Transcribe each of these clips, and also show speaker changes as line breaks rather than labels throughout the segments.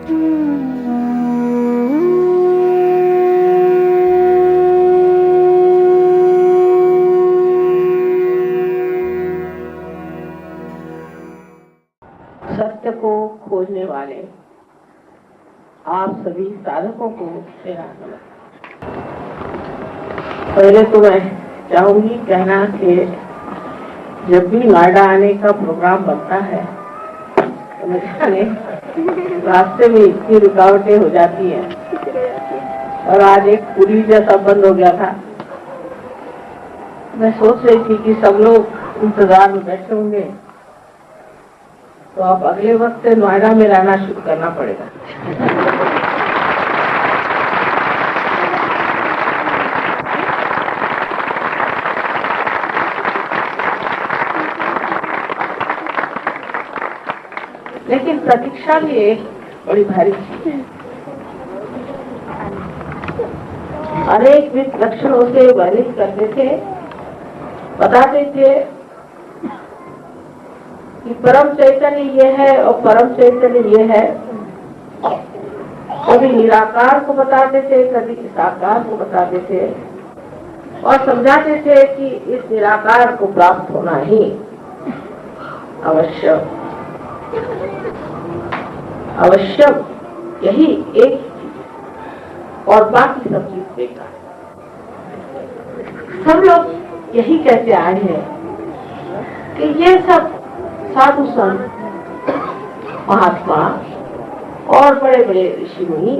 सत्य को खोजने वाले आप सभी साधकों को मेरा नमस्कार। पहले तो मैं चाहूंगी कहना कि जब भी नोएडा आने का प्रोग्राम बनता है तो मुझे रास्ते में इतनी रुकावटें हो जाती हैं, और आज एक पुरी जैसा बंद हो गया था। मैं सोच रही थी कि सब लोग इंतजार में बैठे होंगे, तो अब अगले वक्त नोएडा में रहना शुरू करना पड़ेगा। लेकिन प्रतीक्षा भी एक बड़ी भारी चीज है। अनेक लक्षणों से वर्णित करते थे, बताते थे कि परम चैतन्य ये है और परम चैतन्य ये है। कभी निराकार को बताते थे, कभी साकार को बताते थे, और समझाते थे कि इस निराकार को प्राप्त होना ही आवश्यक यही एक चीज, और बाकी सब चीज बेकार। सब लोग यही कहते आए हैं कि ये सब साधु संत, महात्मा और बड़े बड़े ऋषि मुनि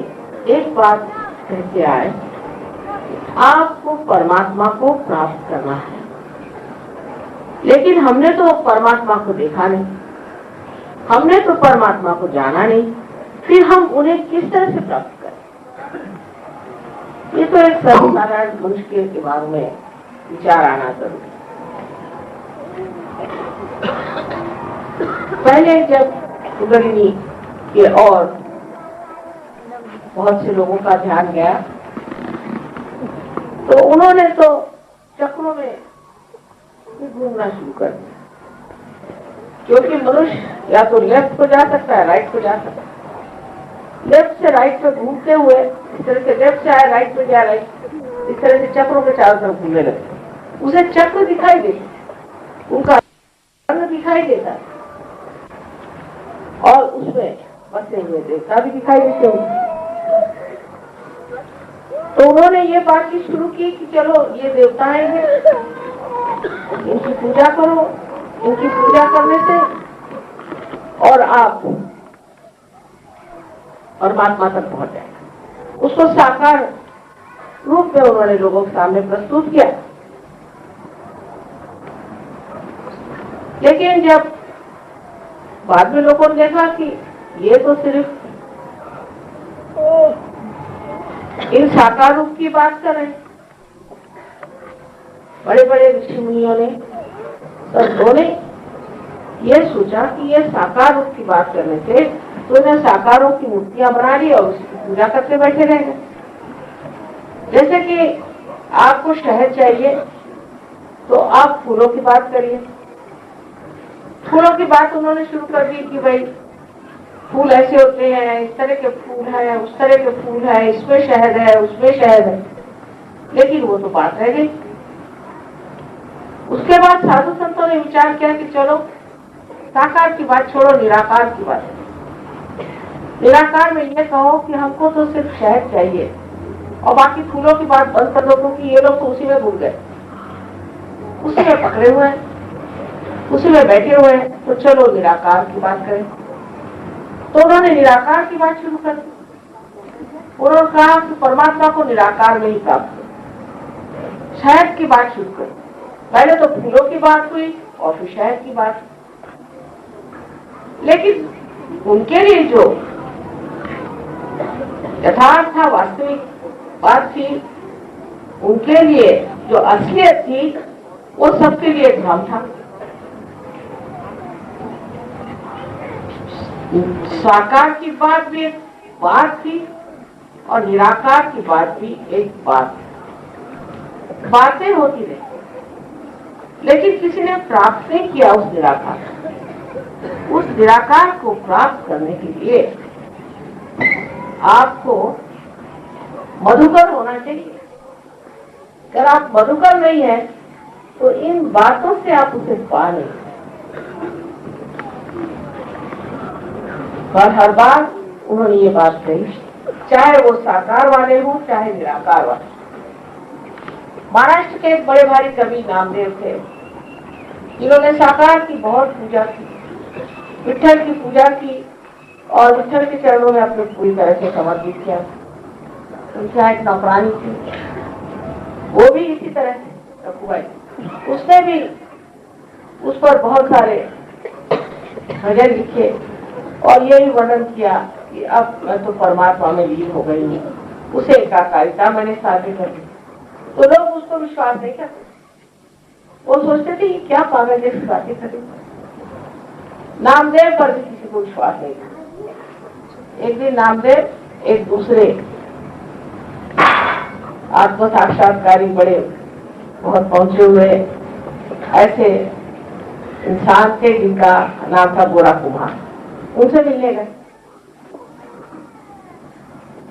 एक बात कहते आए, आपको परमात्मा को प्राप्त करना है। लेकिन हमने तो परमात्मा को देखा नहीं, हमने तो परमात्मा को जाना नहीं, फिर हम उन्हें किस तरह से प्राप्त करें? ये तो एक सर्वसाधारण मनुष्य के बारे में विचार आना जरूरी। पहले जब कुंडलिनी के और बहुत से लोगों का ध्यान गया, तो उन्होंने तो चक्रों में घूमना शुरू कर दिया, क्योंकि मनुष्य या तो लेफ्ट को जा सकता है, राइट को जा सकता है। लेफ्ट से राइट पे घूमते हुए इस तरह से लेफ्ट से आया, राइट पे गया, राइट, इस तरह से चक्रों के चारों तरफ घूमने लगे। उसे चक्र दिखाई देते, उनका रंग दिखाई देता, और उसमें बसे हुए देवता भी दिखाई देते होंगे। तो उन्होंने ये बातचीत शुरू की कि चलो ये देवताएं हैं, इनकी पूजा करो, इनकी पूजा करने से और आप परमात्मा तक पहुंच जाए। उसको साकार रूप में उन्होंने लोगों के सामने प्रस्तुत किया। लेकिन जब बाद में लोगों ने देखा कि ये तो सिर्फ इन साकार रूप की बात कर रहे हैं, बड़े बड़े ऋषि मुनियों ने, संतों ने ये सोचा कि ये साकार रूप की बात करने से तो इन्हें साकारों की मूर्तियां बना ली और उसकी पूजा करके बैठे रह गए। जैसे कि आपको शहद चाहिए तो आप फूलों की बात करिए। फूलों की बात उन्होंने शुरू कर दी कि भाई फूल ऐसे होते हैं, इस तरह के फूल हैं, उस तरह के फूल हैं, इसमें शहद है, उसमें शहद है। लेकिन वो तो बात रह गई। उसके बाद साधु संतों ने विचार किया कि चलो साकार की बात छोड़ो, निराकार की बात। निराकार में ये कहो कि हमको तो सिर्फ शहद चाहिए और बाकी फूलों की बात बंद कर दो, क्योंकि ये लोग तो उसी में भूल गए, उसी में पकड़े हुए हैं, उसी में बैठे हुए हैं। तो चलो निराकार की बात करें। तो उन्होंने निराकार की बात शुरू कर दी। उन्होंने कहा कि परमात्मा को निराकार में ही प्राप्त हो। शहद की बात शुरू कर। पहले तो फूलों की बात हुई और फिर शहद की बात। लेकिन उनके लिए जो यथार्थ था, वास्तविक बात थी, उनके लिए जो असलियत थी, वो सबके लिए भ्रम था। साकार की बात भी एक बात थी और निराकार की बात भी एक बात। बातें होती रही, लेकिन किसी ने प्राप्त नहीं किया उस निराकार। उस निराकार को प्राप्त करने के लिए आपको मधुकर होना चाहिए। अगर आप मधुकर नहीं है तो इन बातों से आप उसे पा नहीं। पर हर बार उन्होंने ये बात कही, चाहे वो साकार वाले हो चाहे निराकार वाले। महाराष्ट्र के एक बड़े भारी कवि नामदेव थे, जिन्होंने साकार की बहुत पूजा की, विठल की पूजा की और विठल के चरणों में अपने पूरी तरह से समर्पित किया। उनकी एक नौकरानी थी, वो भी इसी तरह से रघुबाई, उसने भी उस पर बहुत सारे भजन लिखे और यही वर्णन किया कि अब मैं तो परमात्मा में लीन हो गई हूँ, उसे एकाकारिता मैंने साधे कर दी। तो लोग उसको विश्वास नहीं करते, वो सोचते थे क्या पागल जैसी बातें करें। नामदेव पर भी किसी को विश्वास नहीं था। एक दिन नामदेव एक दूसरे आत्म साक्षात्कारी बड़े बहुत पहुंचे हुए ऐसे इंसान थे जिनका नाम था गोरा कुमार, उनसे मिलने गए।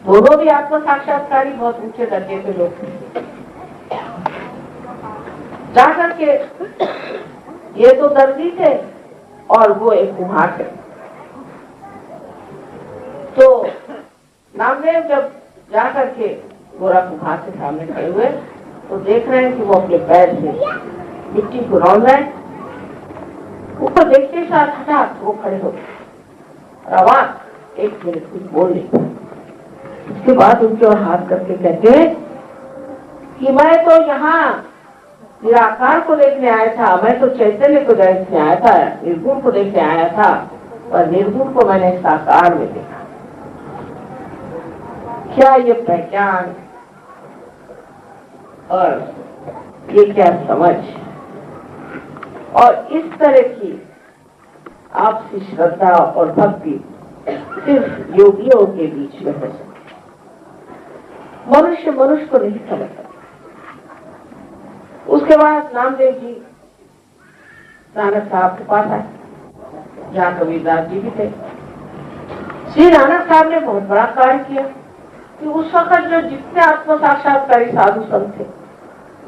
दोनों भी आत्म साक्षात्कारी बहुत ऊंचे दर्जे के लोग थे। जाकर के ये तो दर्जी थे और वो एक कुम्हार थे। तो नामदेव जब जाकर के गोरा कुम्हार के सामने खड़े हुए तो देख रहे हैं कि वो अपने पैर से मिट्टी को रौंद रहे हैं। ऊपर देखते साथ हठात वो खड़े हो गए। आवाज एक मिनट कुछ बोल नहीं। उसके बाद उनके और हाथ करके कहते हैं कि मैं तो यहाँ निराकार को देखने आया था, मैं तो चैतन्य को देखने आया था, निर्गुण को देखने आया था, पर निर्गुण को मैंने साकार में देखा। क्या ये पहचान और ये क्या समझ और इस तरह की आपसी श्रद्धा और भक्ति सिर्फ योगियों के बीच में हो सकती। मनुष्य मनुष्य को नहीं समझ सकता। उसके बाद नामदेव जी नानक साहब के पास आए, जहाँ कबीरदास जी भी थे। श्री नानक साहब ने बहुत बड़ा कार्य किया कि उस वक्त जो जितने आत्म साक्षात्कारी साधु संत थे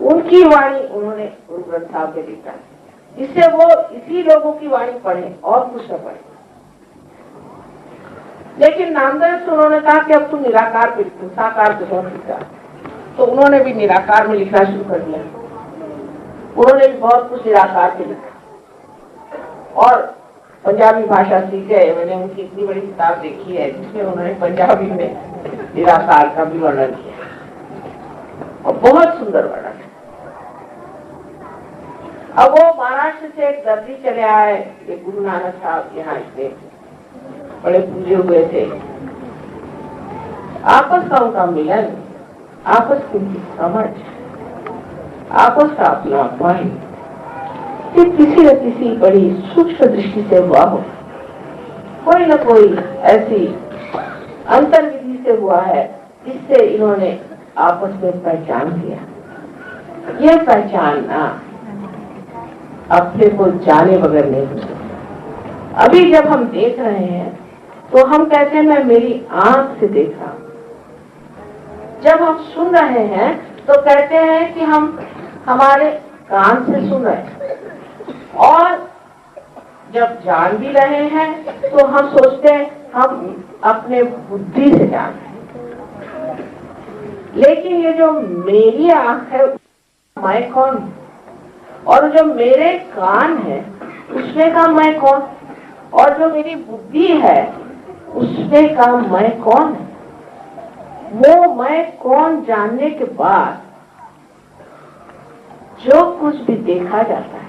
उनकी वाणी उन्होंने गुरु ग्रंथ साहब में लिखा, जिससे वो इसी लोगों की वाणी पढ़े और कुछ न पढ़े। लेकिन नामदेव से उन्होंने कहा कि अब तुम निराकार पे लिखो, साकार पे बहुत लिखा। तो उन्होंने भी निराकार में लिखना शुरू कर दिया। उन्होंने भी बहुत कुछ निराकार पे लिखा और पंजाबी भाषा सीख गए। मैंने उनकी इतनी बड़ी किताब देखी है जिसमें उन्होंने पंजाबी में निराकार का भी वर्णन किया और बहुत सुंदर वर्णन है। अब वो महाराष्ट्र से एक दर्जी चले आए, ये गुरु नानक साहब यहाँ इतने बड़े पूजे हुए थे। आपस का उनका मिलन, आपस की उनकी समझ, आपस का अपना मन किसी न किसी बड़ी सूक्ष्म दृष्टि से हुआ हो। कोई न कोई ऐसी अंतर विधि से हुआ है जिससे इन्होंने आपस में पहचान किया। ये पहचानना अपने को जाने बगैर नहीं हो सकता। अभी जब हम देख रहे हैं तो हम कहते हैं मैं मेरी आंख से देख रहा हूं। जब हम सुन रहे हैं तो कहते हैं कि हम हमारे कान से सुन रहे हैं। और जब जान भी रहे हैं तो हम सोचते हैं हम अपने बुद्धि से जान रहे हैं। लेकिन ये जो मेरी आंख है मैं कौन, और जो मेरे कान है उसमें का मैं कौन, और जो मेरी बुद्धि है उसमें का मैं कौन है। वो मैं कौन जानने के बाद जो कुछ भी देखा जाता है,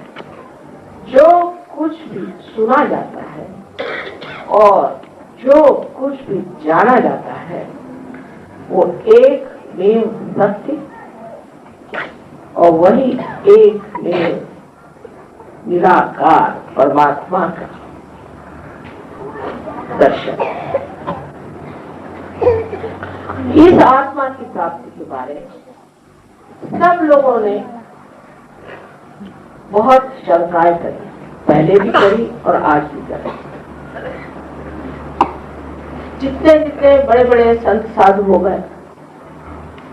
जो कुछ भी सुना जाता है और जो कुछ भी जाना जाता है वो एक में सत्य और वही एक में निराकार परमात्मा का दर्शन। इस आत्मा की प्राप्ति के बारे में सब लोगों ने बहुत शंकाएं करी, पहले भी करी और आज भी करी। जितने जितने बड़े बड़े संत साधु हो गए,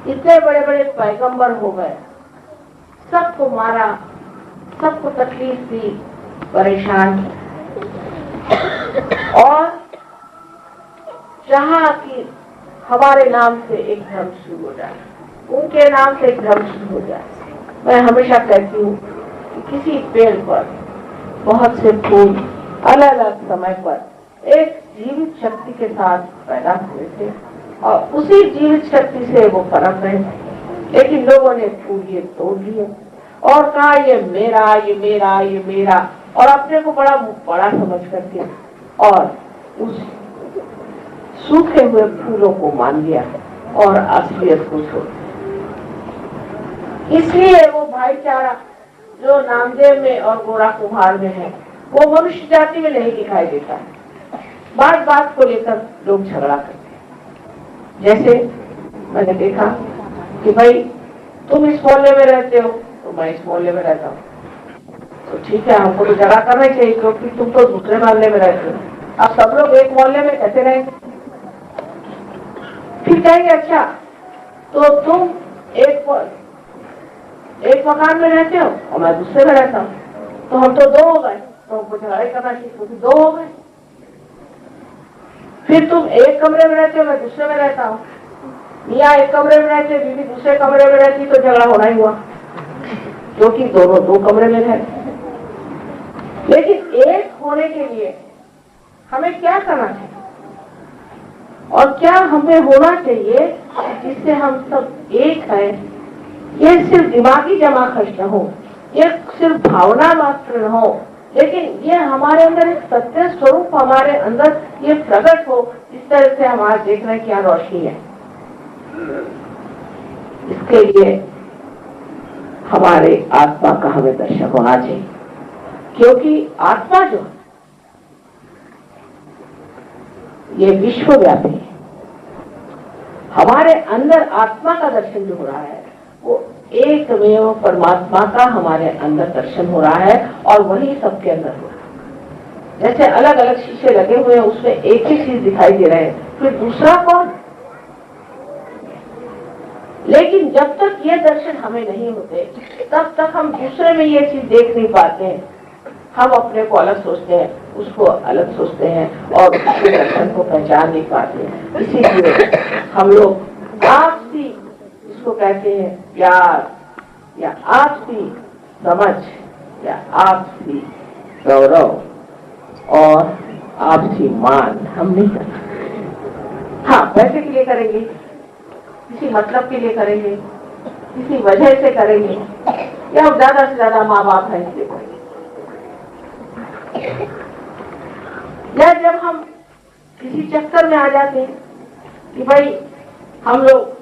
इतने बड़े बड़े पैगंबर हो गए, सबको मारा, सबको तकलीफ दी, परेशान, और चाहा कि हमारे नाम से एक धर्म शुरू हो जाए, उनके नाम से एक धर्म शुरू हो जाए। मैं हमेशा कहती हूँ कि किसी पेड़ पर बहुत से फूल अलग अलग समय पर एक जीवित शक्ति के साथ पैदा हुए थे और उसी जीवित शक्ति से वो पनप रहे, लेकिन लोगों ने फूल ये तोड़ लिए और कहा ये मेरा, ये मेरा, ये मेरा, और अपने को बड़ा बड़ा समझ करके और उस सूखे हुए फूलों को मान लिया और असलियत को छोड़ दिया। इसलिए वो भाईचारा जो नामदेव में और गोरा कुम्हार में है, वो मनुष्य जाति में नहीं दिखाई देता है। बात बात को लेकर लोग झगड़ा करते हैं। जैसे मैंने देखा कि भाई तुम इस मोहल्ले में रहते हो तो मैं इस मोहल्ले में रहता हूँ, तो ठीक है, हमको तो झगड़ा करना चाहिए क्योंकि तुम तो दूसरे मोहल्ले में रहते हो। अब सब लोग एक मोहल्ले में कैसे रहेंगे? फिर कहेंगे अच्छा तो तुम एक मकान में रहते हो और मैं दूसरे में रहता हूँ, तो हम तो दो हो गए, तो हमको झगड़ा करना चाहिए क्योंकि दो हो गए। फिर तुम एक कमरे में रहते हो, मैं दूसरे में रहता हूँ, मियाँ एक कमरे में रहते, बीवी दूसरे कमरे में रहती, तो झगड़ा होना ही हुआ क्योंकि दोनों दो कमरे में रहते। लेकिन एक होने के लिए हमें क्या करना चाहिए और क्या हमें होना चाहिए जिससे हम सब एक हैं? ये सिर्फ दिमागी जमा खर्च न हो, ये सिर्फ भावना मात्र न हो, लेकिन ये हमारे अंदर एक सत्य स्वरूप हमारे अंदर ये प्रकट हो, इस तरह से हमारा देखने की रोशनी है। इसके लिए हमारे आत्मा का हमें दर्शन होना चाहिए, क्योंकि आत्मा जो ये विश्वव्यापी है। हमारे अंदर आत्मा का दर्शन जो हो रहा है वो एकमेव परमात्मा का हमारे अंदर दर्शन हो रहा है और वही सबके अंदर हो रहा है। जैसे अलग अलग शीशे लगे हुए हैं, उसमें एक ही चीज दिखाई दे रहा है, फिर दूसरा कौन? लेकिन जब तक ये दर्शन हमें नहीं होते तब तक हम दूसरे में ये चीज देख नहीं पाते हैं। हम अपने को अलग सोचते हैं, उसको अलग सोचते हैं और उसके दर्शन को पहचान नहीं पाते। इसीलिए हम लोग आपसी, इसको कहते हैं प्यार या आपसी समझ या आपसी गौरव और आपसी मान हम नहीं करते। हाँ, पैसे के लिए करेंगे, किसी मतलब के लिए करेंगे, किसी वजह से करेंगे, या ज्यादा से ज्यादा माँ बाप है इसलिए करेंगे। या जब हम किसी चक्कर में आ जाते हैं कि भाई हम लोग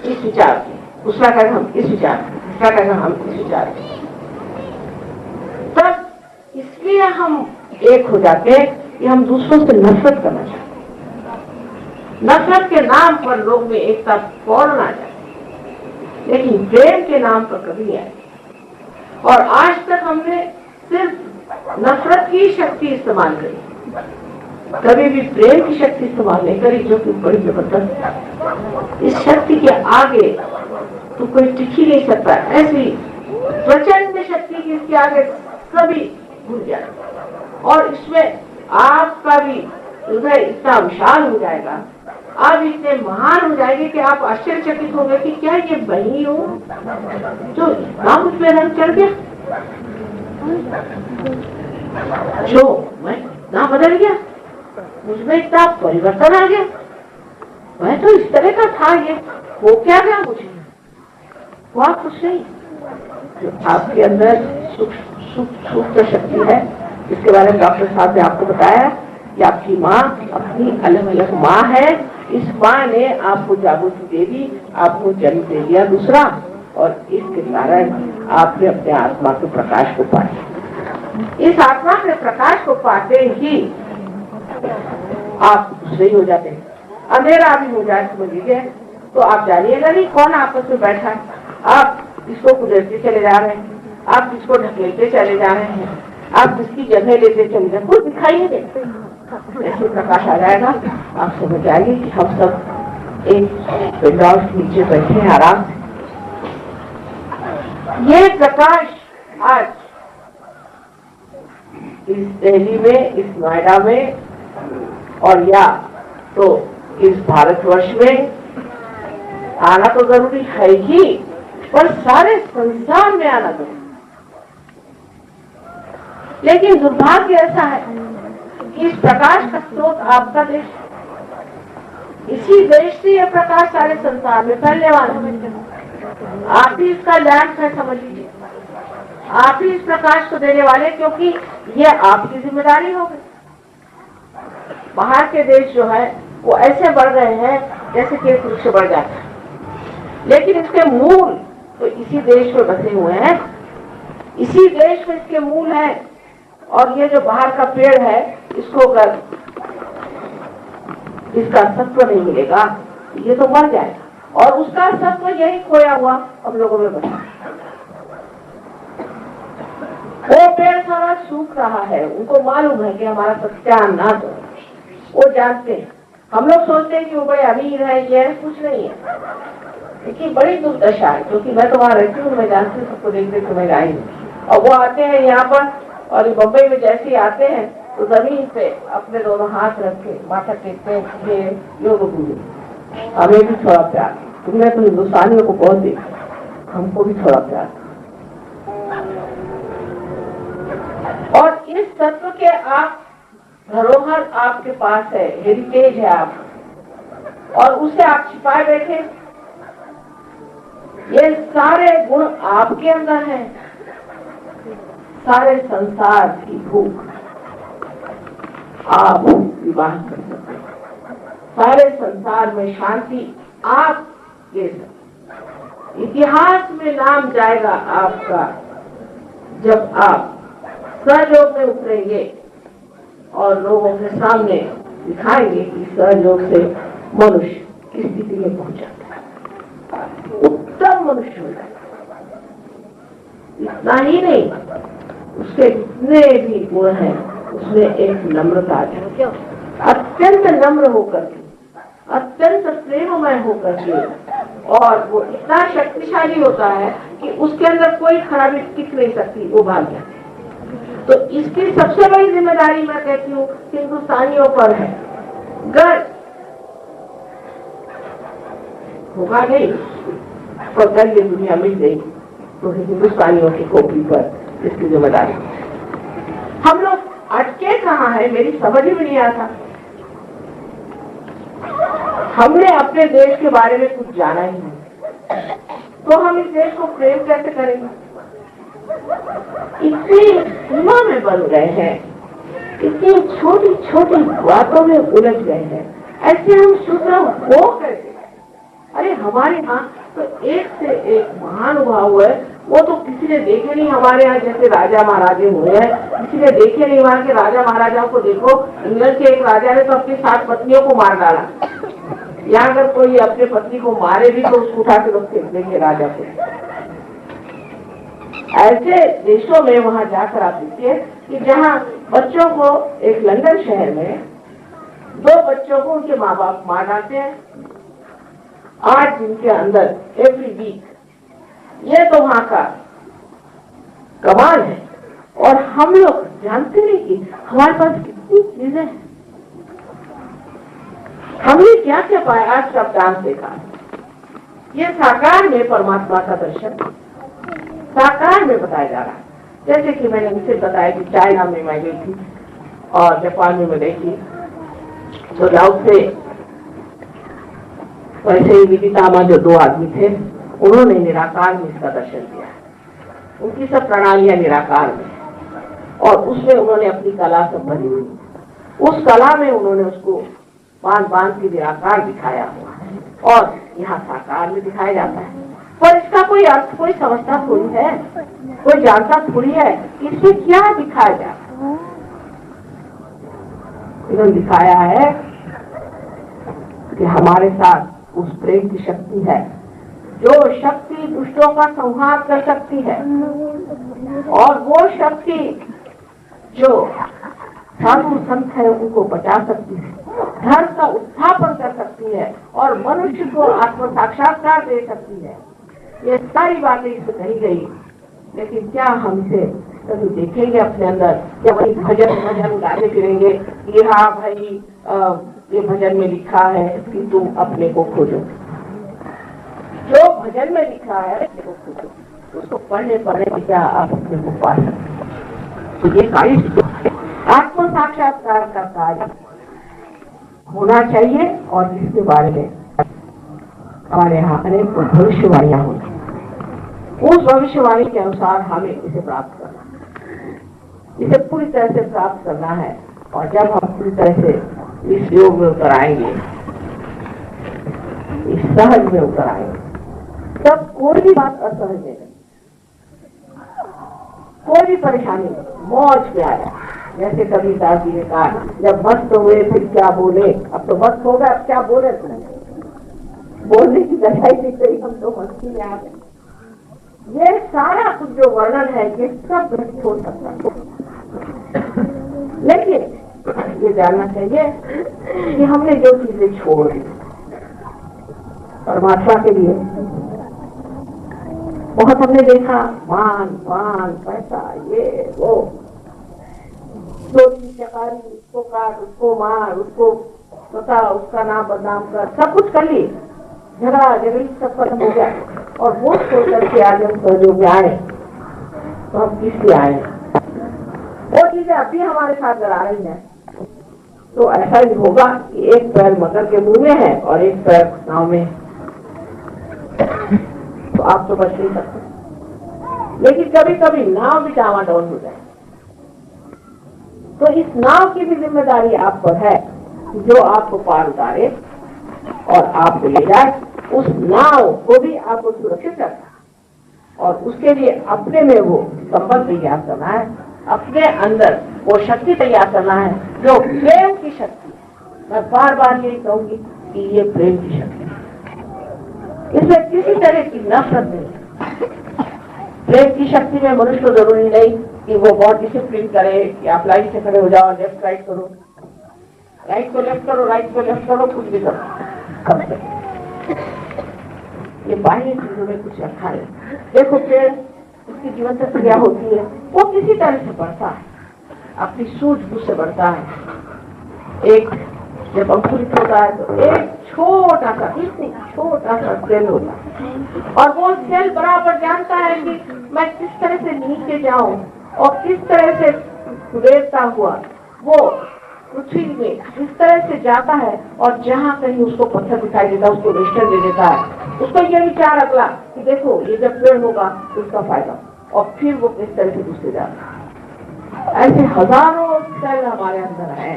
इस विचार के, दूसरा कहेगा हम इस विचार के, दूसरा कहेगा हम इस विचार के, तब इसलिए हम एक हो जाते हैं कि हम दूसरों से नफरत करना चाहते हैं। नफरत के नाम पर लोग में एकता फौरन आ जाती है, लेकिन प्रेम के नाम पर कभी नहीं आई। और आज तक हमने सिर्फ नफरत की शक्ति इस्तेमाल करी, कभी भी प्रेम की शक्ति इस्तेमाल नहीं करी, जो कि बड़ी जबरदस्त। इस शक्ति के आगे तो कोई टिक ही नहीं सकता। ऐसी प्रचंड शक्ति की इसके आगे सभी भूल जाए, और इसमें आपका भी हृदय इतना विशाल हो जाएगा, आप इतने महान हो जाएंगे कि आप आश्चर्यचकित होंगे कि क्या ये वही हो जो इतना मुझ में रंग चढ़ गया, जो मैं इतना बदल गया, मुझमें इतना परिवर्तन आ गया। मैं तो इस तरह का था, ये हो क्या गया मुझे? हुआ कुछ नहीं। जो आपके अंदर सूक्ष्म शक्ति है, इसके बारे में डॉक्टर साहब ने आपको बताया कि आपकी माँ अपनी अलग अलग माँ है। इस माँ ने आपको जागृति दे दी, आपको जन्म दे दिया दूसरा, और इसके कारण आपने अपने आत्मा के प्रकाश को पाया। इस आत्मा के प्रकाश को पाते ही आप सही हो जाते हैं। अंधेरा भी हो जाए समझ लीजिए, तो आप जानिएगा नहीं कौन आपस में बैठा है। आप किसको कुदरती चले जा रहे हैं, आप किसको ढकेलते चले जा रहे हैं, आप किसकी जगह लेते चले जा, कोई दिखाई नहीं देता। ऐसे प्रकाश आ जाएगा, आप समझ जाएंगे कि हम सब एक विंडो के नीचे बैठे हैं आराम से। ये प्रकाश आज इस दिल्ली में, इस नोएडा में, और या तो इस भारतवर्ष में आना तो जरूरी है ही, पर सारे संसार में आना जरूरी। लेकिन दुर्भाग्य ऐसा है कि इस प्रकाश का स्रोत आपका देश, इसी देश से यह प्रकाश सारे संसार में फैलने वाला है। आप ही इसका लैंप है, समझ लीजिए। आप ही इस प्रकाश को देने वाले, क्योंकि ये आपकी जिम्मेदारी होगी। बाहर के देश जो है वो ऐसे बढ़ रहे हैं जैसे कि एक वृक्ष बढ़ जाता है, लेकिन इसके मूल तो इसी देश में बसे हुए हैं, इसी देश में इसके मूल हैं। और ये जो बाहर का पेड़ है, इसको अगर इसका सत्व नहीं मिलेगा ये तो मर जाएगा, और उसका सत्व यही खोया हुआ हम लोगों में बचा। वो पेड़ सारा सूख रहा है, उनको मालूम है कि हमारा सत्यानाश है, वो जानते हैं। हम लोग सोचते हैं कि वो बड़े अमीर है, ये कुछ नहीं है, लेकिन बड़ी दुर्दशा है। क्योंकि मैं तो वहां रहती हूँ, मैं जानती हूँ, सबको देख देख मैं आई हूँ। और वो आते हैं यहाँ पर, और बम्बई में जैसे ही आते हैं तो जमीन पे अपने दोनों हाथ रख के माथा टेकते हैं, ये योग गुरु, हमें भी थोड़ा प्यार। तुमने तो हिंदुस्तानियों को बहुत देखा, हमको भी थोड़ा प्यार। और इस तत्व के आप धरोहर आपके पास है, हेरिटेज है आप, और उसे आप छिपाए बैठे। ये सारे गुण आपके अंदर हैं। सारे संसार की भूख आप विवाह कर सकते हैं, सारे संसार में शांति आप दे सकते। इतिहास में नाम जाएगा आपका जब आप सहयोग में उतरेंगे और लोगों के सामने दिखाएंगे कि सहयोग से मनुष्य किस स्थिति में पहुंचा, उत्तम मनुष्य हो जाएगा। इतना ही नहीं, उसके जितने भी गुण हैं उसमें एक नम्रता है, अत्यंत नम्र होकर के, अत्यंत प्रेममय होकर के, और वो इतना शक्तिशाली होता है कि उसके अंदर कोई खराबी टिक नहीं सकती, वो भाग जाती है। तो इसकी सबसे बड़ी जिम्मेदारी मैं कहती हूँ हिंदुस्तानियों पर है। गर्व होगा नहीं, पर गर्व ये दुनिया मिल गई तो हिंदुस्तानियों की खोपड़ी पर इसकी जिम्मेदारी। हम लोग अटके कहाँ है, मेरी समझ ही नहीं आता। हमने अपने देश के बारे में कुछ जाना ही नहीं, तो हम इस देश को प्रेम कैसे करेंगे? इतनी सीमा में बन गए हैं, इतनी छोटी छोटी बातों में उलझ गए हैं, ऐसे हम शुद्ध हो कैसे? अरे हमारे यहाँ तो एक से एक महानुभाव है, वो तो किसी ने देखे नहीं। हमारे यहाँ जैसे राजा महाराजे हुए हैं, किसी ने देखे नहीं। वहाँ के राजा महाराजाओं को देखो, इंग्लैंड के एक राजा ने तो अपनी 7 पत्नियों को मार डाला। यहाँ अगर कोई अपने पत्नी को मारे भी तो उसको उठा के लोग फेंक देंगे राजा को। ऐसे देशों में वहाँ जाकर आप देखिए कि जहाँ बच्चों को, एक लंदन शहर में 2 बच्चों को उनके माँ बाप मार डालते हैं 8 दिन के अंदर, एवरी वीक। ये तो वहां का कमाल है। और हम लोग जानते नहीं कि हमारे पास कितनी चीजें हैं। हमने क्या क्या पाया आज का डांस देखा, ये साकार में परमात्मा का दर्शन साकार में बताया जा रहा है। जैसे कि मैंने उनसे बताया कि चाइना में मैं गई थी और जापान में मैं गई थी, तो लाओ से वैसे ही विदितामा जो 2 आदमी थे, उन्होंने निराकार में इसका दर्शन दिया। उनकी सब प्रणालियां निराकार में, और उसमें उन्होंने अपनी कला सब भरी हुई। उस कला में उन्होंने उसको बांध बांध के निराकार दिखाया हुआ है, और यहाँ साकार में दिखाया जाता है। पर इसका कोई अर्थ कोई समझता थोड़ी है, कोई जानता थोड़ी है कि इसमें क्या दिखाया जा रहा है। इन्होंने दिखाया है कि हमारे साथ उस प्रेम की शक्ति है, जो शक्ति दुष्टों का संहार कर सकती है, और वो शक्ति जो साधु संत है उनको बचा सकती है, धर्म का उत्थापन कर सकती है और मनुष्य को आत्म साक्षात्कार दे सकती है। ये सारी बातें इसमें कही गई, लेकिन क्या हम इसे कभी देखेंगे अपने अंदर? क्या वही भजन गाते फिरेंगे कि हाँ भाई ये भजन में लिखा है कि तुम अपने को खोजो। जो भजन में लिखा है अपने को खोजो, उसको पढ़ने पढ़ने क्या आप अपने को पा सकते। तो ये कार्य आत्म साक्षात्कार का कार्य होना चाहिए और इसके बारे में हमारे यहाँ अनेक भविष्यवाणियां होती, उस भविष्यवाणी के अनुसार हमें इसे प्राप्त करना है, इसे पूरी तरह से प्राप्त करना है। और जब हम पूरी तरह से इस योग में उतर आएंगे, इस सहज में उतर आएंगे, तब कोई भी बात असहज नहीं, कोई भी परेशानी मौज में आया। जैसे कबीरदास जी ने कहा, जब मस्त हुए फिर क्या बोले, अब तो मस्त हो गए, अब क्या बोले, बोलने की गहराई नहीं सही, हम तो मस्ती में आ गए। ये सारा कुछ जो वर्णन है ये सब व्यक्त हो सकता है, लेकिन ये जानना चाहिए कि हमने जो चीजें छोड़ दी परमात्मा के लिए, बहुत हमने देखा मान पान पैसा ये वो, चोरी चकारी, उसको काट उसको मार, उसको बता, उसका नाम बदनाम कर, सब कुछ कर ली, झगड़ा झगड़ी सब खत्म हो गया। और वो सोच करके आज हम सहयोग में आए, तो हम किस लिए आए? वो चीजें अभी हमारे साथ लड़ा रही है, तो ऐसा ही होगा कि एक पैर मगर के मुंह में है और एक पैर नाव में, तो आप तो बच नहीं सकते। लेकिन कभी कभी नाव भी डावाडोल हो जाए, तो इस नाव की भी जिम्मेदारी आप पर है, जो आपको पार उतारे और आपको ले जाए। उस नाव को भी आपको सुरक्षित रखना और उसके लिए अपने में वो संबंध तैयार करना है, अपने अंदर वो शक्ति तैयार करना है जो प्रेम की शक्ति है। मैं बार बार यही कहूंगी कि ये प्रेम की शक्ति है, इसमें किसी तरह की नफरत नहीं। प्रेम की शक्ति में मनुष्य को जरूरी नहीं कि वो बहुत डिसिप्लिन करे कि आप लाइन से खड़े हो जाओ, लेफ्ट राइट करो, राइट को लेफ्ट करो, राइट को लेफ्ट करो, कुछ भी करो। ये बाह्य चीजों में कुछ रखा है। देखो पेड़, उसकी जीवन प्रक्रिया होती है, वो किसी तरह से बढ़ता है, अपनी सूझबूझ से बढ़ता है। एक जब अंकुरित होता है तो एक छोटा सा सेल होता है और वो सेल बराबर जानता है कि मैं किस तरह से नीचे जाऊं और किस तरह से सुरेरता हुआ वो पृथ्वी में जिस तरह से जाता है, और जहाँ कहीं उसको पत्थर दिखाई देता है उसको वेस्टर्न दे देता है। उसको ये विचार अगला कि देखो ये जब पेड़ होगा तो उसका फायदा, और फिर वो किस तरह से दूसरे जाता है। ऐसे हजारों सेल हमारे अंदर है,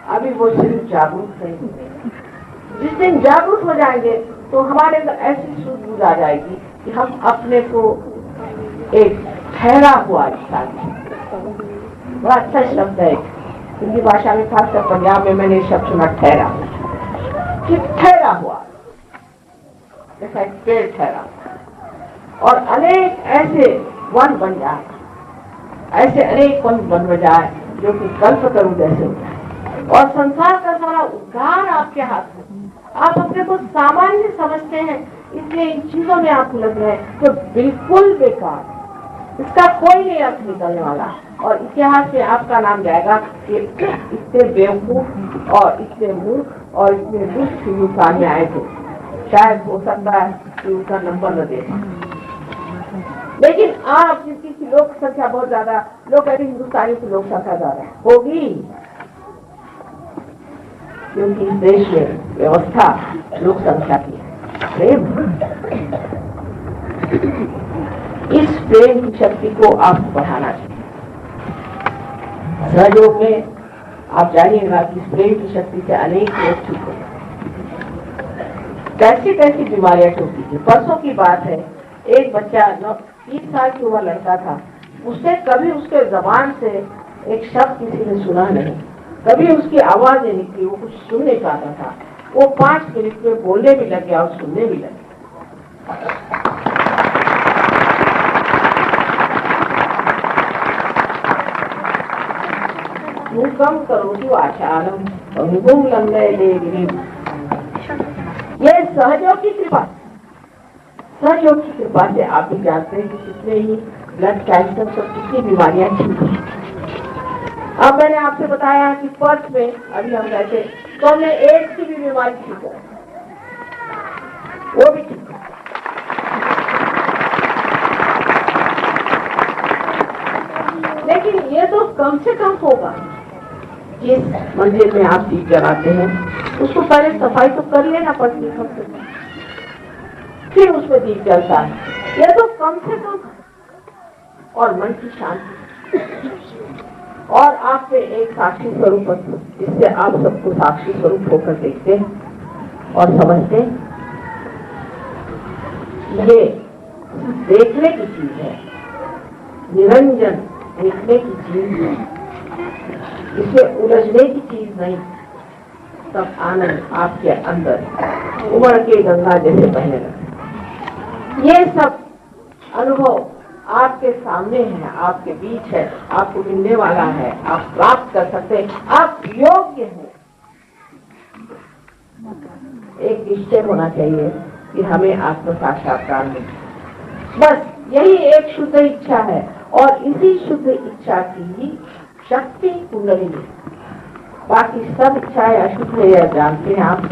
अभी वो सिर्फ जागरूक नहीं है। जिस दिन जागरूक हो जाएंगे तो हमारे अंदर ऐसी सूझबूझ आ जाएगी कि हम अपने को एक ठहरा हुआ इंसान, बड़ा अच्छा शब्द है हिंदी भाषा में, खासकर पंजाब में मैंने शब्द सुना ठहरा, कि ठहरा हुआ जैसा एक पेड़ ठहरा, और अनेक ऐसे वन बन जाए, ऐसे अनेक वन बन जाए जो कि कल्पतरु जैसे होता है, और संसार का सारा उद्धार आपके हाथ में। आप अपने को सामान्य समझते हैं इसलिए इन चीजों में आप उलझ गए, तो बिल्कुल बेकार, इसका कोई नहीं अर्थ निकलने वाला, और इतिहास में आपका नाम जाएगा कि इतने बेवकूफ और इतने मूर्ख और इतने दुष्ट हिंदुस्तान में आए थे। शायद हो सकता है कि उसका नंबर न दे, लेकिन आप जिसकी लोक संख्या बहुत ज्यादा, लोग कहते हिंदुस्तानी की लोक संख्या ज्यादा होगी, क्योंकि इस देश में व्यवस्था लोक संख्या की है। इस प्रेम की शक्ति को आप बढ़ाना चाहिए। सहयोग में आप जानिएगा कि इस प्रेम की शक्ति से अनेक लोग ठीक हो, कैसी कैसी बीमारियां टूटती थी। परसों की बात है, एक बच्चा 30 साल की हुआ लड़का था, उससे कभी उसके जबान से एक शब्द किसी ने सुना नहीं, कभी उसकी आवाज नहीं निकली, वो कुछ सुन नहीं पाता था। वो 5 मिनट में बोलने भी लग गया और सुनने भी लग गया। मूकं करोति वाचालं पंगुं लंघयते गिरिं। ये सहयोग की कृपा, सहयोग की कृपा से आप भी जानते हैं कि कितने ही ब्लड कैंसर सब कितनी बीमारियां ठीक हैं। अब मैंने आपसे बताया कि पर्थ में अभी हम रहते तो हमने एड्स की भी बीमारी ठीक है, वो भी ठीक है। लेकिन ये तो कम से कम होगा। जिस मंदिर में आप दीप जलाते हैं उसको पहले सफाई तो कर लेना पड़ती है, कम से कम फिर उसमें दीप जलता है, ये तो कम से कम। और मन की शांति और आप पे एक साक्षी स्वरूप, जिससे आप सबको साक्षी स्वरूप होकर देखते हैं और समझते हैं। ये देखने की चीज है, निरंजन देखने की चीज है, इसे उलझने की चीज नहीं। सब आनंद आपके अंदर उमड़ के गंगा जैसे बहने लगे। ये सब अनुभव आपके सामने है, आपके बीच है, आपको मिलने वाला है, आप प्राप्त कर सकते हैं, आप योग्य हैं। एक निश्चय होना चाहिए कि हमें आत्म साक्षात्कार मिले, बस यही एक शुद्ध इच्छा है। और इसी शुद्ध इच्छा की शक्ति कुंडलिनी, बाकी सब इच्छाएं अशुद्ध है यह जानते हैं आप,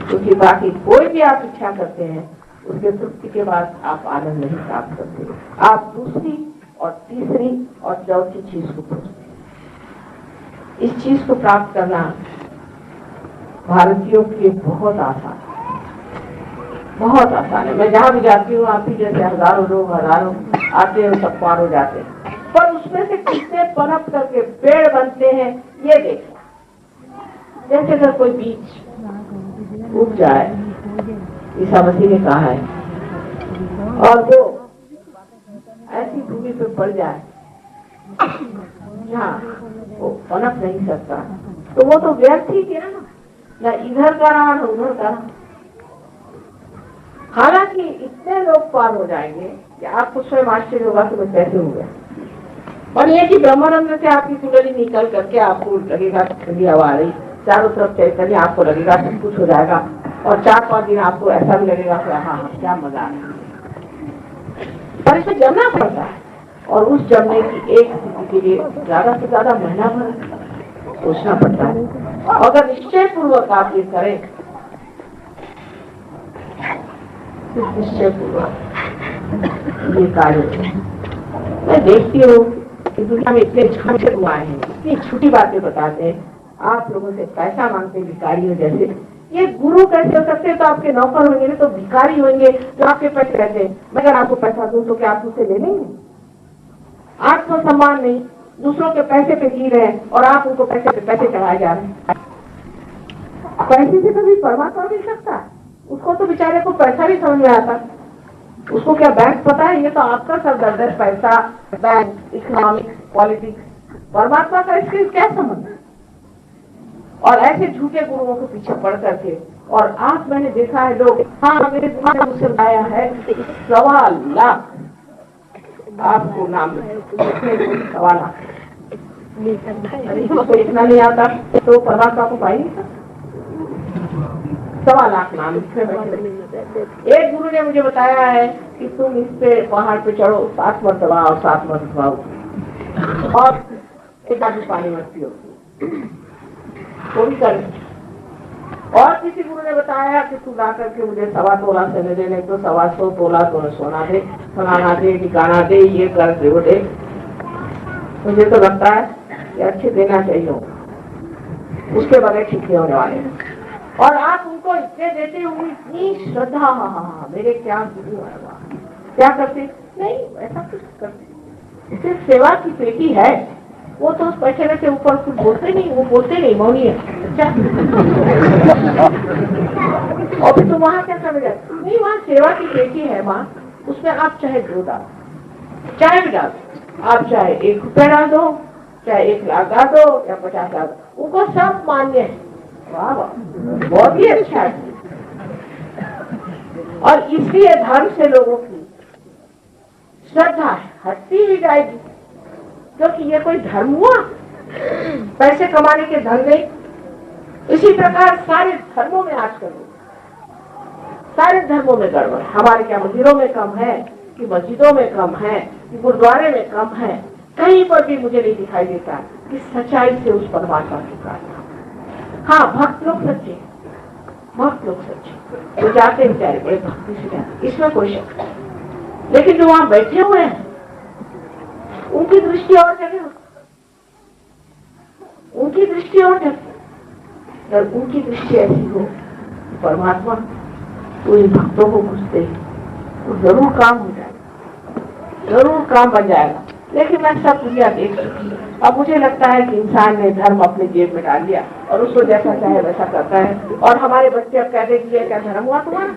क्योंकि बाकी कोई भी आप इच्छा करते हैं उसके तृप्ति के बाद आप आनंद नहीं प्राप्त करते, आप दूसरी और तीसरी और चौथी चीज को खोजते हैं। इस चीज को प्राप्त करना भारतीयों के लिए बहुत आसान है, बहुत आसान है। मैं जहाँ भी जाती हूँ, आप ही जैसे हजारों लोग हजारों आते हैं, सब पार हो जाते हैं, पर उसमें से कितने पनप करके पेड़ बनते हैं ये देखो। जैसे अगर कोई बीज उग जाए, ईसा मसीह ने कहा है, और वो ऐसी भूमि पे पड़ जाए जहाँ वो पनप नहीं सकता, तो वो तो व्यर्थ ही किया ना इधर का रहा ना उधर का रहा। हालांकि इतने लोग पार हो जाएंगे कि आपको स्वयं आश्चर्य होगा कि मैं कैसे हो गया। और ये कि ब्रह्मानंद से आपकी कुंडली निकल करके आपको लगेगा ठंडी हवा आ रही, चारों तरफ चैतन्य, आपको लगेगा सब कुछ हो जाएगा। और 4-5 दिन आपको ऐसा भी लगेगा कि हाँ क्या मजा आ रहा है, पर इसमें जमना पड़ता है। और उस जमने की एक स्थिति के लिए ज्यादा से ज्यादा महीना भर सोचना पड़ता है। और अगर निश्चय पूर्वक आप ये करें, निश्चय पूर्वक ये कार्य, मैं देखती हूँ कि दुनिया में इतने झूठे हुआ है, इतनी झूठी बातें बताते हैं, आप लोगों से पैसा मांगते हैं भिखारियों जैसे। ये गुरु कैसे हो सकते हैं? तो आपके नौकर होंगे, तो भिखारी होंगे जो आपके पैसे रहते हैं। मैं अगर आपको पैसा दूं तो क्या आप उससे ले लेंगे? आत्मसम्मान नहीं, दूसरों के पैसे पे जी रहे हैं और आप उनको पैसे पे पैसे चढ़ाए जा रहे हैं। पैसे से कभी परमात्मा मिल सकता है? उसको तो बेचारे को पैसा नहीं समझ में आता, उसको क्या बैंक पता है? ये तो आपका सब दर्द है, पैसा, बैंक, इकोनॉमिक्स, पॉलिटिक्स। परमात्मा का इसके क्या संबंध? और ऐसे झूठे गुरुओं के पीछे पड़ करके, और आप मैंने देखा है लोग, हाँ मेरे गुरु ने मुझसे बताया है 1.25 लाख आपको नाम 1.25 लाख। तो इतना नहीं आता तो परमात्मा को पाई नहीं सकता। 1.25 लाख नाम एक गुरु ने मुझे बताया है कि तुम इस पे पहाड़ पे चढ़ो 7 मरतबा और 7 मरतबा और एक आदमी पानी मत पियो, तो भी कर। और किसी गुरु ने बताया कि तू ला करके मुझे 1.25 तोला सोने दे, नहीं तो 125 तोला तो सोना दे, फलाना दे, ठिकाना दे, ये कर दे वो दे। मुझे तो लगता है कि अच्छे देना चाहिए, उसके बगैर ठीक नहीं होने वाले। और आप उनको इतने देते हुए इतनी श्रद्धा, मेरे क्या गुरु है, क्या करते नहीं, ऐसा कुछ करते, सिर्फ सेवा की पेटी है। वो तो उस पैसे के ऊपर कुछ बोलते नहीं, वो बोलते नहीं, मौनी है। अच्छा और फिर तुम वहाँ क्या करोगे? नहीं, वहाँ सेवा की पेटी है माँ, उसमें आप चाहे 2 डाल, चाहे भी डाल, आप चाहे 1 रुपया डाल दो, चाहे 1 लाख डाल दो या 50 डाल दो, उनको सब मान्य है। वाह वाह, बहुत ही अच्छा है। और इसलिए धर्म से लोगों की श्रद्धा हटती भी जाएगी, क्योंकि ये कोई धर्म हुआ? पैसे कमाने के धंधे। इसी प्रकार सारे धर्मों में आजकल सारे धर्मों में गड़बड़। हमारे क्या मंदिरों में कम है कि मस्जिदों में कम है कि गुरुद्वारे में कम है? कहीं पर भी मुझे नहीं दिखाई देता कि सच्चाई से उस परमात्मा की प्रार्थना। हाँ, भक्त लोग सच्चे, भक्त लोग सच्चे, वो जाते बेचारे बड़े भक्ति से जाते, इसमें कोई शक नहीं। लेकिन जो वहां बैठे हुए हैं उनकी दृष्टि और जगह, उनकी दृष्टि और जगह। और उनकी दृष्टि ऐसी हो परमात्मा तो इन भक्तों को घुसते तो जरूर काम हो जाएगा, जरूर काम बन जाएगा। लेकिन मैं सब दुनिया देख चुकी। अब मुझे लगता है कि इंसान ने धर्म अपने जेब में डाल लिया और उसको जैसा चाहे वैसा करता है। और हमारे बच्चे अब कहते कि ये क्या धर्म हुआ तुम्हारा?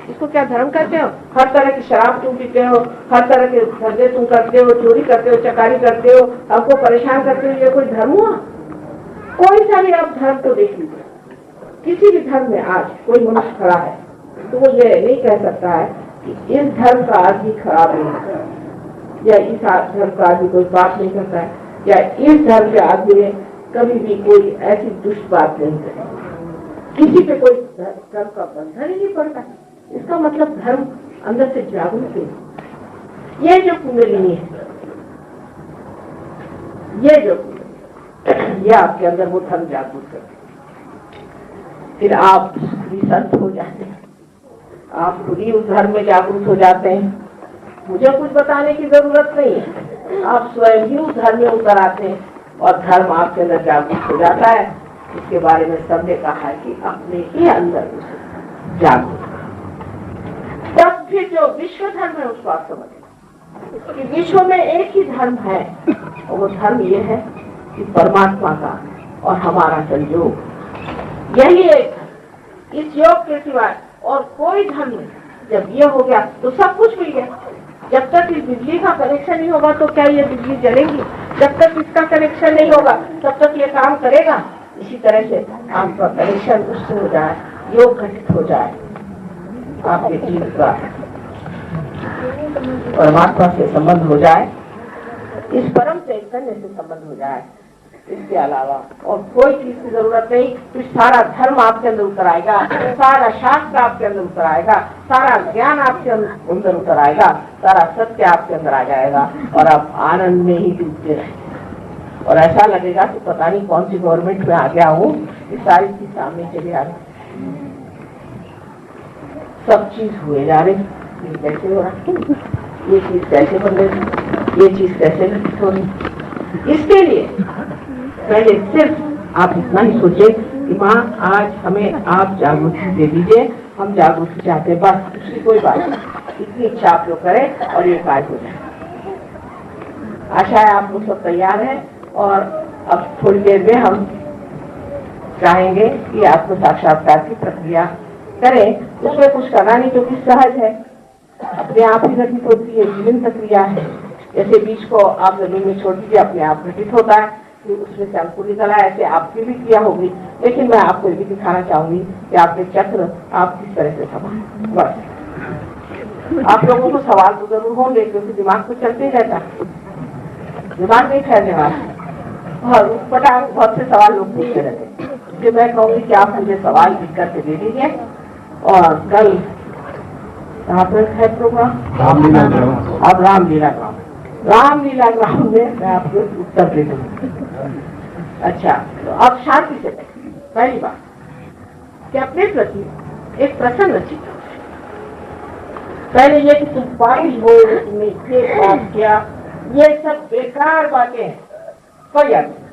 इसको क्या धर्म कहते हो? हर तरह की शराब तुम पीते हो, हर तरह के धंधे तुम करते हो, चोरी करते हो, चकारी करते हो, हमको परेशान करते हो, ये कोई धर्म हुआ? कोई सा भी आप धर्म तो देख लीजिए, किसी भी धर्म में आज कोई मनुष्य खड़ा है तो वो ये नहीं कह सकता है कि इस धर्म का आदमी खराब नहीं है, या इस धर्म का आदमी कोई बात नहीं करता है, या इस धर्म के आदमी ने कभी भी कोई ऐसी दुष्ट बात नहीं करी। किसी पे कोई धर्म का बंधन ही नहीं पड़ता। इसका मतलब धर्म अंदर से जागरूक है। ये जो कुंडलिनी है, ये आपके अंदर वो धर्म जागरूक है। फिर आप भी संत हो जाते हैं, आप खुद ही उस धर्म में जागरूक हो जाते हैं। मुझे कुछ बताने की जरूरत नहीं है, आप स्वयं ही उस धर्म में उतर आते हैं और धर्म आपके अंदर जागरूक हो जाता है। इसके बारे में सबने कहा है कि अपने ही अंदर जागरूक। तब फिर जो विश्व धर्म है उसको आप समझें कि विश्व में एक ही धर्म है, और वो धर्म ये है कि परमात्मा का और हमारा संयोग, यही एक है। इस योग के सिवाय और कोई धर्म नहीं। जब ये हो गया तो सब कुछ मिल गया। जब तक इस बिजली का कनेक्शन नहीं होगा तो क्या ये बिजली जलेगी? जब तक इसका कनेक्शन नहीं होगा तब तक ये काम करेगा। इसी तरह से आपका कनेक्शन उससे हो जाए, योग घटित हो जाए, आपके जीवन का परमात्मा से संबंध हो जाए, इस परम चैतन्य से संबंध हो जाए। इसके अलावा और कोई चीज की जरूरत नहीं। तो सारा धर्म आपके अंदर उतर आएगा, सारा शास्त्र आपके अंदर उतर आएगा, सारा ज्ञान आपके अंदर उतर आएगा, सारा सत्य आपके अंदर आ जाएगा और आप आनंद में ही डूबते रहेंगे। और ऐसा लगेगा कि पता नहीं कौन सी गवर्नमेंट में आ गया हूँ, इस सारी चीज सामने चले आ रही, सब चीज हुए जा रही। ये कैसे हो रहा, ये चीज कैसे बन रही, ये चीज कैसे घटित हो रही। इसके लिए पहले सिर्फ आप इतना ही सोचे कि माँ आज हमें आप जागरूकता दे दीजिए, हम जागरूकता चाहते हैं, बस दूसरी कोई बात नहीं। इतनी इच्छा आप लोग करें और ये कार्य हो जाए। आशा है आप लोग सब तैयार हैं और अब थोड़ी देर में हम चाहेंगे कि आत्म साक्षात्कार की प्रक्रिया करें। उसमें कुछ करना नहीं क्योंकि सहज है, अपने आप ही घटित होती है, जीवन प्रक्रिया है। जैसे बीज को आप जमीन में छोड़ दीजिए, अपने आप घटित होता है, उसमें से अंकुर निकला, ऐसे आपकी भी क्रिया होगी। लेकिन मैं आपको ये भी दिखाना चाहूंगी कि आपके चक्र आप किस तरह से संभालें। बस आप लोगों को सवाल तो जरूर होंगे क्योंकि दिमाग तो चलते ही रहता है, दिमाग नहीं ठहरने वाला और पटाख बहुत से सवाल लोग पूछते रहते हैं। इसलिए मैं कहूँगी कि आप मुझे सवाल लिख करके दे दीजिए और कल कहाँ पर है प्रोग्राम? अब रामलीला ग्राम में मैं आपको उत्तर दे दूँगी। अच्छा, तो अब शांति से पहली बात कि अपने प्रति एक प्रसन्न चित्त। पहले ये कि तुम पागल हो, तुमने ये बात किया, ये सब बेकार बातें हैं, कोई याद नहीं।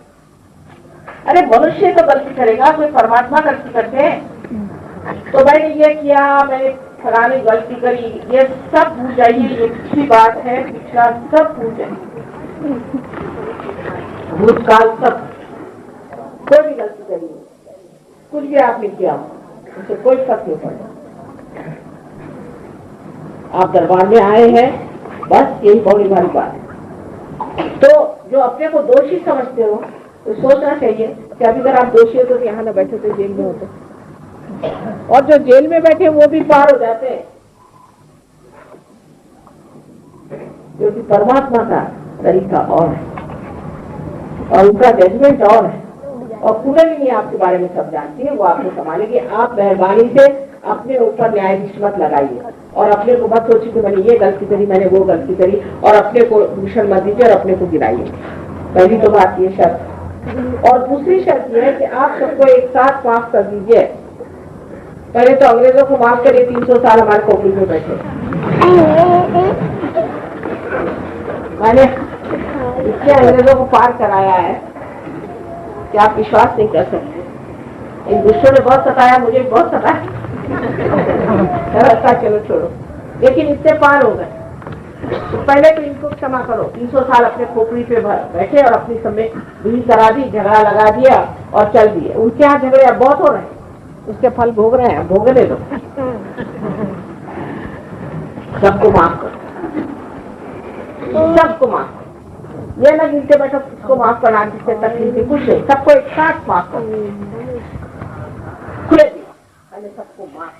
अरे मनुष्य तो गलती करेगा, कोई परमात्मा गलती करते हैं। तो मैंने ये किया, मैंने फलानी गलती करी, ये सब भूल जाइए। ये पिछली बात है, पिछला सब भूल जाइए, भूतकाल सब। कोई भी गलती करिए, कुछ भी आपने किया, उसे कोई फर्क नहीं पड़ता। आप दरबार में आए हैं, बस यही बड़ी बड़ी बात है। तो जो अपने को दोषी समझते हो तो सोचना चाहिए कि अभी अगर आप दोषी हो तो यहाँ न बैठे तो जेल में होते, और जो जेल में बैठे वो भी पार हो जाते हैं, क्योंकि परमात्मा का तरीका और है। और उनका जजमेंट और है, और कुंडलिनी आपके बारे में सब जानती है, वो आपको संभालेगी। आप मेहरबानी से अपने ऊपर न्यायाधीश मत लगाइए और अपने को मत सोचिए कि मैंने ये गलती करी, मैंने वो गलती करी, और अपने को दूषण मत दीजिए और अपने को गिराइए। पहली तो बात ये शर्त। और दूसरी शर्त यह है कि आप सबको एक साथ माफ कर दीजिए। पहले तो अंग्रेजों को माफ करिए, 300 साल हमारे खोपड़ी में बैठे। मैंने इतने अंग्रेजों को पार कराया है कि आप विश्वास नहीं कर सकते। इन दुष्टों ने बहुत सताया, मुझे बहुत सताया। चलो छोड़ो, लेकिन इससे पार हो गए। तो पहले तो इनको क्षमा करो। 300 साल अपने खोपड़ी पे बैठे और अपनी समय भीड़ करा दी, झगड़ा लगा दिया और चल दिए। उनके यहाँ झगड़े अब बहुत हो रहे हैं, उसके फल भोग रहे हैं, भोगने दो। सबको माफ करो, सबको माफ करो। ये ना गिनते बैठो किसको माफ करना, जिससे तकलीफ कुछ नहीं, सबको एक साथ माफ करो, खुले दिए सबको माफ।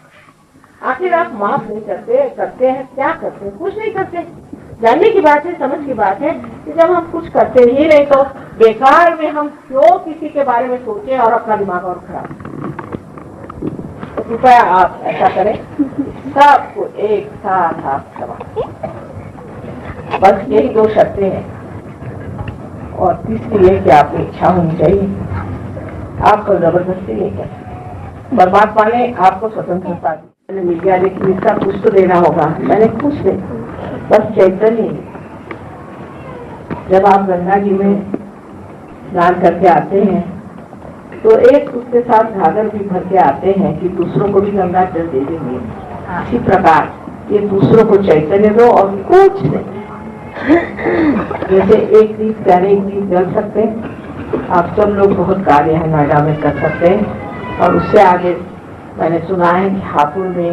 आखिर आप माफ नहीं करते हैं क्या करते हैं? कुछ नहीं करते। जानने की बात है, समझ की बात है कि जब हम कुछ करते ही नहीं तो बेकार में हम क्यों किसी के बारे में सोचें और अपना दिमाग और खराब। तो कृपया आप ऐसा करें, सबको एक साथ आप क्षमा। बस यही 2 शर्तें हैं, और तीसरी ये कि आपकी इच्छा होनी चाहिए। आपको जबरदस्ती नहीं कर, परमात्मा ने आपको स्वतंत्रता दी। मैंने मीडिया देखी, इसका कुछ तो देना होगा। मैंने कुछ नहीं, बस चैतन्य। जब आप गंगा जी में स्नान करके आते हैं तो एक उसके साथ घाघर भी भर के आते हैं कि दूसरों को भी गंगा जल दे देंगे। इसी प्रकार ये दूसरों को चैतन्य दो और कुछ नहीं। जैसे एक दीप प्यारे एक दीप जल सकते हैं, आप सब लोग बहुत कार्य है नोएडा में कर सकते हैं। और उससे आगे मैंने सुना है कि हापुड़ में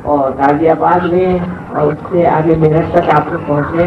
और गाजियाबाद में और उससे आगे मेरठ तक आप लोग पहुँचे।